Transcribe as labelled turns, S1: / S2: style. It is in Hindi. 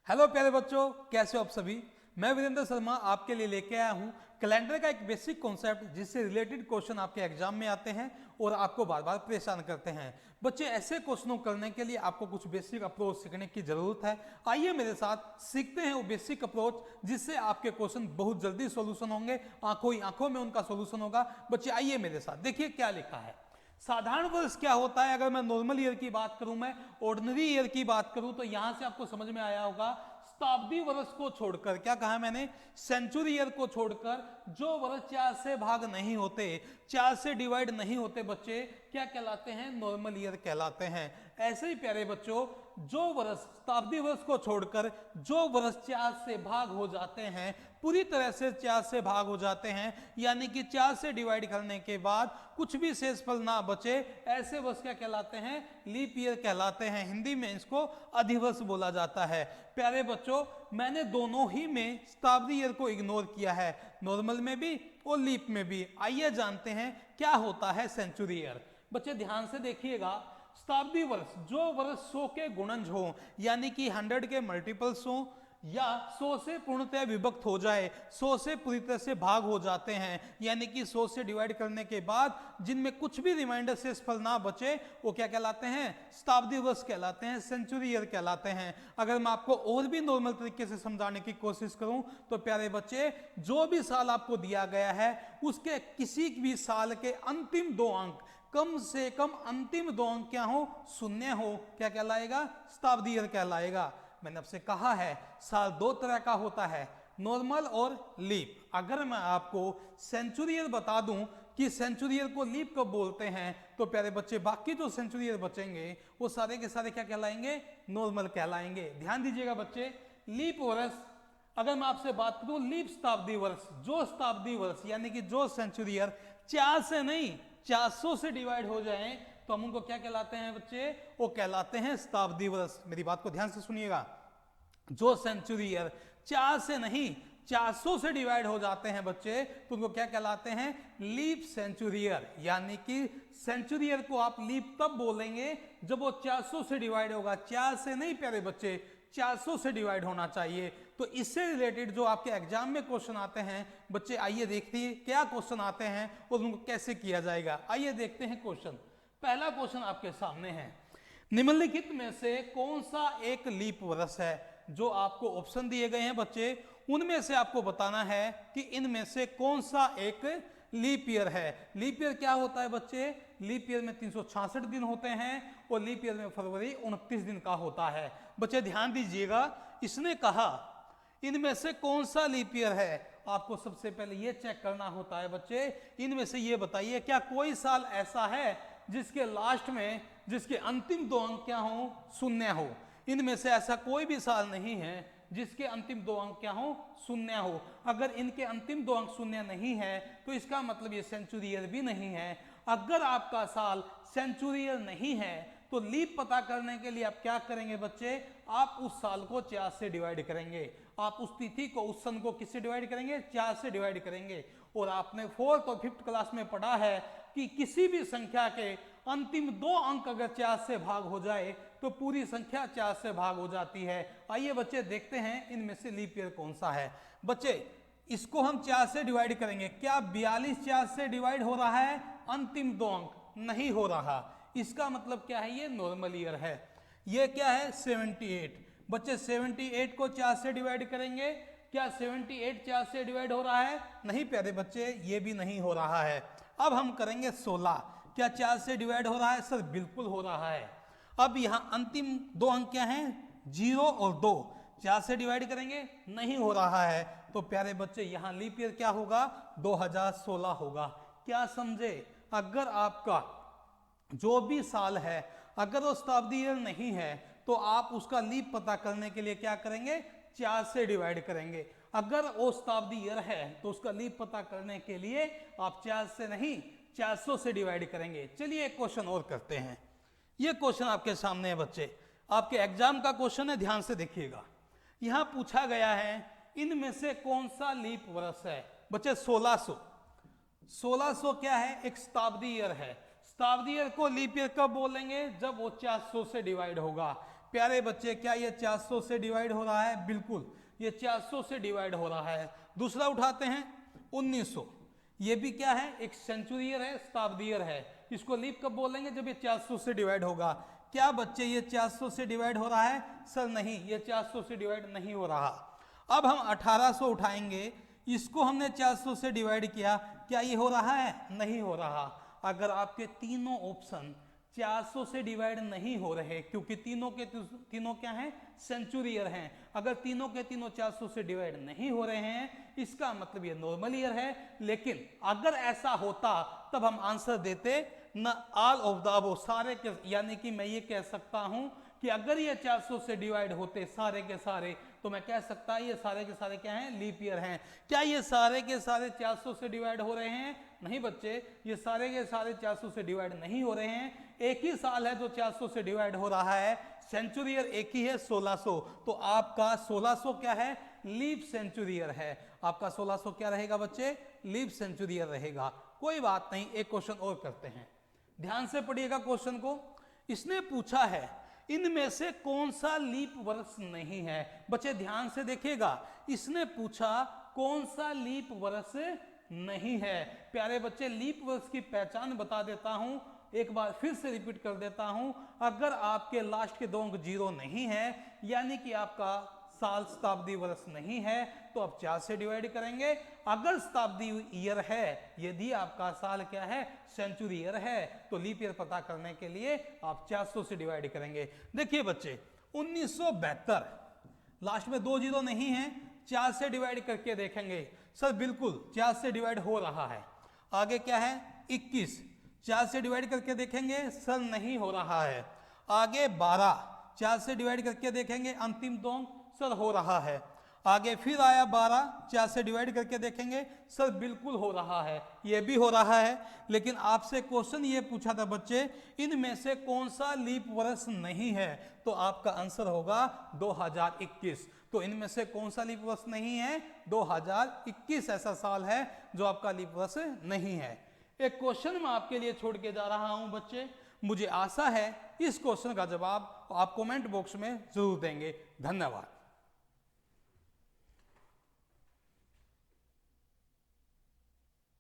S1: हेलो प्यारे बच्चों, कैसे हो आप सभी। मैं वीरेंद्र शर्मा आपके लिए लेके आया हूँ कैलेंडर का एक बेसिक कॉन्सेप्ट जिससे रिलेटेड क्वेश्चन आपके एग्जाम में आते हैं और आपको बार बार परेशान करते हैं। बच्चे, ऐसे क्वेश्चनों करने के लिए आपको कुछ बेसिक अप्रोच सीखने की जरूरत है। आइए मेरे साथ सीखते हैं वो बेसिक अप्रोच जिससे आपके क्वेश्चन बहुत जल्दी सॉल्यूशन होंगे, आंखों ही आंखों में उनका सॉल्यूशन होगा। बच्चे आइए मेरे साथ, देखिए क्या लिखा है। साधारण वर्ष क्या होता है। अगर मैं नॉर्मल ईयर की बात करूं, मैं ऑर्डिनरी ईयर की बात करूं, तो यहां से आपको समझ में आया होगा शताब्दी वर्ष को छोड़कर, क्या कहा मैंने, सेंचुरी ईयर को छोड़कर जो वर्ष 4 से भाग नहीं होते, 4 से डिवाइड नहीं होते, बच्चे क्या कहलाते हैं, नॉर्मल ईयर कहलाते हैं। ऐसे ही प्यारे बच्चों, जो वर्ष शताब्दी वर्ष को छोड़कर जो वर्ष 4 से भाग हो जाते हैं, पूरी तरह से 4 से भाग हो जाते हैं, यानी कि 4 से डिवाइड करने के बाद कुछ भी शेषफल ना बचे, ऐसे वर्ष क्या कहलाते हैं, लीप ईयर कहलाते हैं। हिंदी में इसको अधिवर्ष बोला जाता है। प्यारे बच्चों, मैंने दोनों ही में शताब्दी ईयर को इग्नोर किया है, नॉर्मल में भी और लीप में भी। आइए जानते हैं क्या होता है सेंचुरी ईयर। बच्चे ध्यान से देखिएगा, शताब्दी वर्ष जो वर्ष 100 के गुणज हो, यानी कि 100 के मल्टीपल्स हो, या 100 से पूर्णतः विभक्त हो जाए, 100 से पूरी तरह से भाग हो जाते हैं, यानी कि 100 से डिवाइड करने के बाद जिनमें कुछ भी रिमाइंडर शेषफल ना बचे, वो क्या कहलाते हैं, शताब्दी वर्ष कहलाते हैं, सेंचुरी ईयर कहलाते हैं। अगर मैं आपको और भी नॉर्मल तरीके से समझाने की कोशिश करूं तो प्यारे बच्चे, जो भी साल आपको दिया गया है उसके किसी भी साल के अंतिम 2 अंक, कम से कम अंतिम 2 अंक क्या हो, शून्य हो, क्या कहलाएगा, शताब्दी ईयर कहलाएगा। मैंने आपसे कहा है साल 2 तरह का होता है, नॉर्मल और लीप। अगर मैं आपको सेंचुरी ईयर बता दूं कि सेंचुरी ईयर को लीप कब बोलते हैं, तो प्यारे बच्चे बाकी जो सेंचुरी ईयर बचेंगे वो सारे के सारे क्या कहलाएंगे, नॉर्मल कहलाएंगे। ध्यान दीजिएगा बच्चे, लीप वर्ष, अगर मैं आपसे बात करूं लीप शताब्दी वर्ष, जो शताब्दी वर्ष यानी कि जो सेंचुरी ईयर 4 से नहीं 400 से डिवाइड हो जाए, तो हम उनको क्या कहलाते हैं बच्चे, वो कहलाते हैं शताब्दी वर्ष। मेरी बात को ध्यान से सुनिएगा, जो सेंचुरी ईयर 4 से नहीं 400 से डिवाइड हो जाते हैं बच्चे, तो उनको क्या कहलाते हैं, लीप सेंचुरी ईयर। यानी कि सेंचुरी ईयर को आप लीप तब बोलेंगे जब वो 400 से डिवाइड होगा, 4 से नहीं प्यारे बच्चे, 400 से डिवाइड होना चाहिए। तो इससे रिलेटेड जो आपके एग्जाम में क्वेश्चन आते हैं बच्चे, आइए देखते हैं क्या क्वेश्चन आते हैं और उनको कैसे किया जाएगा। आइए देखते हैं क्वेश्चन। पहला क्वेश्चन आपके सामने है, निम्नलिखित में से कौन सा एक लीप वर्ष है। जो आपको ऑप्शन दिए गए हैं बच्चे, उनमें से आपको बताना है कि इनमें से कौन सा एक लीप ईयर है। लीप ईयर क्या होता है बच्चे, लीप ईयर में 366 दिन होते हैं और लीप ईयर में फरवरी 29 दिन का होता है। बच्चे ध्यान दीजिएगा, इसने कहा इनमें से कौन सा लीप ईयर है। आपको सबसे पहले यह चेक करना होता है बच्चे, इनमें से ये बताइए क्या कोई साल ऐसा है जिसके लास्ट में, जिसके अंतिम 2 अंक क्या हो, शून्य हो। इनमें से ऐसा कोई भी साल नहीं है जिसके अंतिम 2 अंक क्या हो, शून्य हो। अगर इनके अंतिम 2 अंक शून्य नहीं है तो इसका मतलब ये सेंचुरी ईयर भी नहीं है। अगर आपका साल सेंचुरी ईयर नहीं है तो लीप पता करने के लिए आप क्या करेंगे बच्चे, आप उस साल को 4 से डिवाइड करेंगे, आप उस तिथि को, उस सन को किससे डिवाइड करेंगे, 4 से डिवाइड करेंगे। और आपने 4th और 5th क्लास में पढ़ा है कि किसी भी संख्या के अंतिम 2 अंक अगर 4 से भाग हो जाए तो पूरी संख्या 4 से भाग हो जाती है। आइए बच्चे देखते हैं इनमें से लीप ईयर कौन सा है। बच्चे इसको हम 4 से डिवाइड करेंगे, क्या 42 4 से डिवाइड हो रहा है, अंतिम 2 अंक नहीं हो रहा, इसका मतलब क्या है, ये नॉर्मल ईयर है। ये क्या है, 78। बच्चे 78 को 4 से डिवाइड करेंगे, क्या 78 4 से डिवाइड हो रहा है, नहीं प्यारे बच्चे, ये भी नहीं हो रहा है। अब हम करेंगे 16, क्या 4 से डिवाइड हो रहा है, सर बिल्कुल हो रहा है। अब यहां अंतिम 2 अंक क्या हैं, 0 और 2, 4 से डिवाइड करेंगे, नहीं हो रहा है। तो प्यारे बच्चे यहां लीप ईयर क्या होगा, 2016 होगा। क्या समझे, अगर आपका जो भी साल है अगर वो शताब्दी ईयर नहीं है तो आप उसका लीप पता करने के लिए क्या करेंगे, 4 से डिवाइड करेंगे। अगर वो शताब्दी ईयर है तो उसका लीप पता करने के लिए आप 4 से नहीं 400 से डिवाइड करेंगे। चलिए एक क्वेश्चन और करते हैं। ये क्वेश्चन आपके सामने है बच्चे, आपके एग्जाम का क्वेश्चन है, ध्यान से देखिएगा। यहां पूछा गया है इनमें से कौन सा लीप वर्ष है। बच्चे 1600 क्या है, एक शताब्दी ईयर है। शताब्दी ईयर को लीप ईयर कब बोलेंगे, जब वो 400 से डिवाइड होगा। प्यारे बच्चे क्या ये 400 से डिवाइड हो रहा है? बिल्कुल, ये 400 से डिवाइड हो रहा है। दूसरा उठाते हैं 1900, ये भी क्या है? एक सेंचुरी ईयर है, शताब्दी ईयर है। इसको लीप कब बोलेंगे? जब ये 400 से डिवाइड होगा। क्या बच्चे ये 400 से डिवाइड हो रहा है? सर नहीं, ये 400 से डिवाइड नहीं हो रहा। अब हम 1800 उठाएंगे, इसको हमने 400 से डिवाइड किया, क्या ये हो रहा है? नहीं हो रहा। अगर आपके तीनों ऑप्शन 400 से डिवाइड नहीं हो रहे, क्योंकि तीनों के तीनों क्या हैं? सेंचुरी ईयर हैं। अगर तीनों के तीनों 400 से डिवाइड नहीं हो रहे हैं, इसका मतलब ये नॉर्मल ईयर है। लेकिन अगर ऐसा होता तब हम आंसर देते न ऑल ऑफ द अबव, सारे के, यानी कि मैं ये कह सकता हूं कि अगर ये 400 से डिवाइड होते सारे के सारे, तो मैं कह सकता ये सारे के सारे क्या हैं? लीप ईयर हैं। क्या ये सारे के सारे 400 से डिवाइड हो रहे हैं? नहीं बच्चे, ये सारे के सारे 400 से डिवाइड नहीं हो रहे हैं। एक ही साल है जो 400 से डिवाइड हो रहा है, सेंचुरी ईयर एक ही है, 1600। तो आपका 1600 क्या है? लीप सेंचुरी ईयर है। आपका 1600 क्या रहेगा बच्चे? लीप सेंचुरी ईयर रहेगा। कोई बात नहीं, एक क्वेश्चन और करते हैं। ध्यान से पढ़िएगा क्वेश्चन को। इसने पूछा है इनमें से कौन सा लीप वर्ष नहीं है? बच्चे ध्यान से देखिएगा, इसने पूछा कौन सा लीप वर्ष नहीं है। प्यारे बच्चे, लीप वर्ष की पहचान बता देता हूं, एक बार फिर से रिपीट कर देता हूं। अगर आपके लास्ट के 2 अंक 0 नहीं है, यानी कि आपका साल शताब्दी वर्ष नहीं है, तो आप 4 से डिवाइड करेंगे। अगर शताब्दी ईयर है, यदि आपका साल क्या है? सेंचुरी ईयर है, तो लीप ईयर पता करने के लिए आप 400 से डिवाइड करेंगे। देखिए बच्चे, 1972, लास्ट में 2 0 नहीं है, 4 से डिवाइड करके देखेंगे। सर बिल्कुल 4 से डिवाइड हो रहा है। आगे क्या है? 21, 4 से डिवाइड करके देखेंगे। सर नहीं हो रहा है। आगे 12, 4 से डिवाइड करके देखेंगे। अंतिम 2 अंक, सर हो रहा है। आगे फिर आया 12, 4 से डिवाइड करके देखेंगे। सर बिल्कुल हो रहा है, ये भी हो रहा है। लेकिन आपसे क्वेश्चन ये पूछा था बच्चे, इनमें से कौन सा लीप वर्ष नहीं है? तो आपका आंसर होगा 2021। तो इनमें से कौन सा लीप वर्ष नहीं है? 2021 ऐसा साल है जो आपका लीप वर्ष नहीं है। एक क्वेश्चन मैं आपके लिए छोड़ के जा रहा हूं बच्चे, मुझे आशा है इस क्वेश्चन का जवाब आप कमेंट बॉक्स में जरूर देंगे। धन्यवाद।